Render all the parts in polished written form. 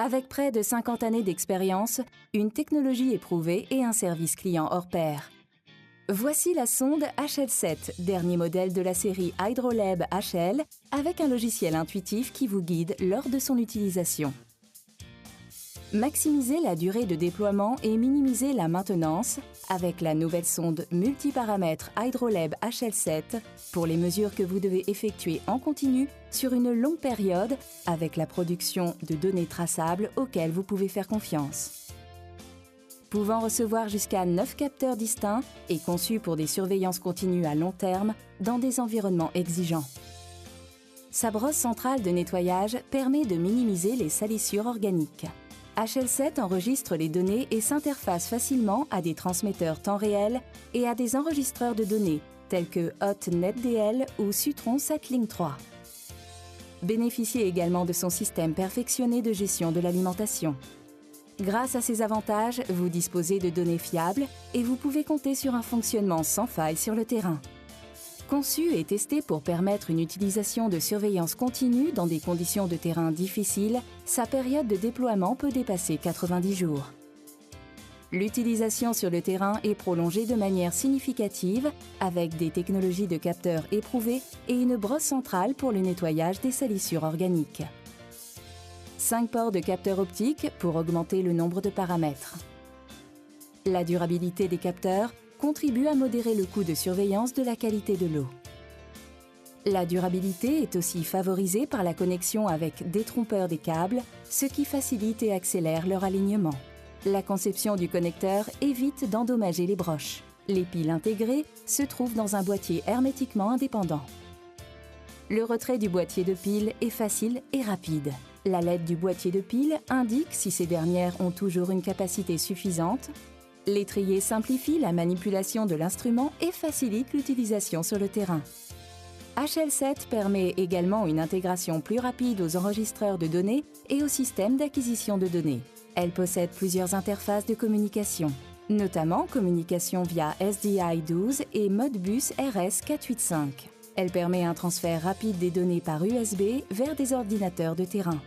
Avec près de 50 années d'expérience, une technologie éprouvée et un service client hors pair. Voici la sonde HL7, dernier modèle de la série Hydrolab HL, avec un logiciel intuitif qui vous guide lors de son utilisation. Maximisez la durée de déploiement et minimisez la maintenance avec la nouvelle sonde multiparamètre Hydrolab HL7 pour les mesures que vous devez effectuer en continu sur une longue période avec la production de données traçables auxquelles vous pouvez faire confiance. Pouvant recevoir jusqu'à 9 capteurs distincts et conçus pour des surveillances continues à long terme dans des environnements exigeants. Sa brosse centrale de nettoyage permet de minimiser les salissures organiques. HL7 enregistre les données et s'interface facilement à des transmetteurs temps réel et à des enregistreurs de données tels que HotNetDL ou Sutron SatLink 3. Bénéficiez également de son système perfectionné de gestion de l'alimentation. Grâce à ces avantages, vous disposez de données fiables et vous pouvez compter sur un fonctionnement sans faille sur le terrain. Conçu et testé pour permettre une utilisation de surveillance continue dans des conditions de terrain difficiles, sa période de déploiement peut dépasser 90 jours. L'utilisation sur le terrain est prolongée de manière significative avec des technologies de capteurs éprouvées et une brosse centrale pour le nettoyage des salissures organiques. 5 ports de capteurs optiques pour augmenter le nombre de paramètres. La durabilité des capteurs contribue à modérer le coût de surveillance de la qualité de l'eau. La durabilité est aussi favorisée par la connexion avec détrompeurs des câbles, ce qui facilite et accélère leur alignement. La conception du connecteur évite d'endommager les broches. Les piles intégrées se trouvent dans un boîtier hermétiquement indépendant. Le retrait du boîtier de piles est facile et rapide. La LED du boîtier de piles indique si ces dernières ont toujours une capacité suffisante. L'étrier simplifie la manipulation de l'instrument et facilite l'utilisation sur le terrain. HL7 permet également une intégration plus rapide aux enregistreurs de données et au système d'acquisition de données. Elle possède plusieurs interfaces de communication, notamment communication via SDI 12 et Modbus RS 485. Elle permet un transfert rapide des données par USB vers des ordinateurs de terrain.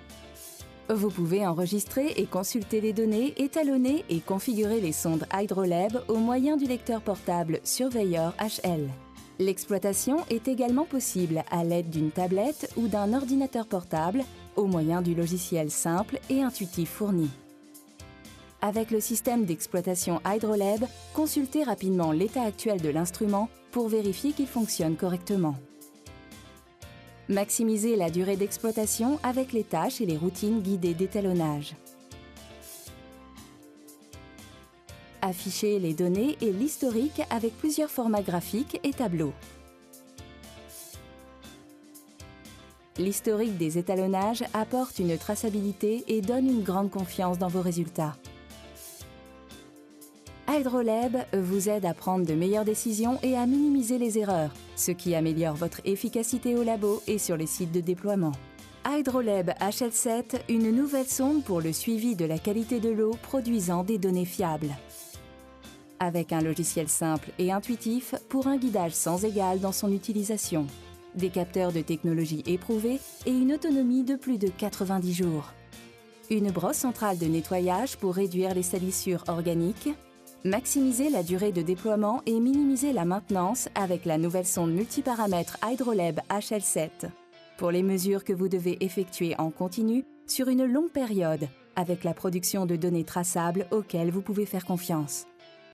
Vous pouvez enregistrer et consulter les données, étalonner et configurer les sondes Hydrolab au moyen du lecteur portable Surveyor HL. L'exploitation est également possible à l'aide d'une tablette ou d'un ordinateur portable au moyen du logiciel simple et intuitif fourni. Avec le système d'exploitation Hydrolab, consultez rapidement l'état actuel de l'instrument pour vérifier qu'il fonctionne correctement. Maximisez la durée d'exploitation avec les tâches et les routines guidées d'étalonnage. Affichez les données et l'historique avec plusieurs formats graphiques et tableaux. L'historique des étalonnages apporte une traçabilité et donne une grande confiance dans vos résultats. Hydrolab vous aide à prendre de meilleures décisions et à minimiser les erreurs, ce qui améliore votre efficacité au labo et sur les sites de déploiement. Hydrolab HL7, une nouvelle sonde pour le suivi de la qualité de l'eau produisant des données fiables. Avec un logiciel simple et intuitif pour un guidage sans égal dans son utilisation, des capteurs de technologie éprouvés et une autonomie de plus de 90 jours. Une brosse centrale de nettoyage pour réduire les salissures organiques. Maximisez la durée de déploiement et minimisez la maintenance avec la nouvelle sonde multiparamètre Hydrolab HL7 pour les mesures que vous devez effectuer en continu sur une longue période avec la production de données traçables auxquelles vous pouvez faire confiance.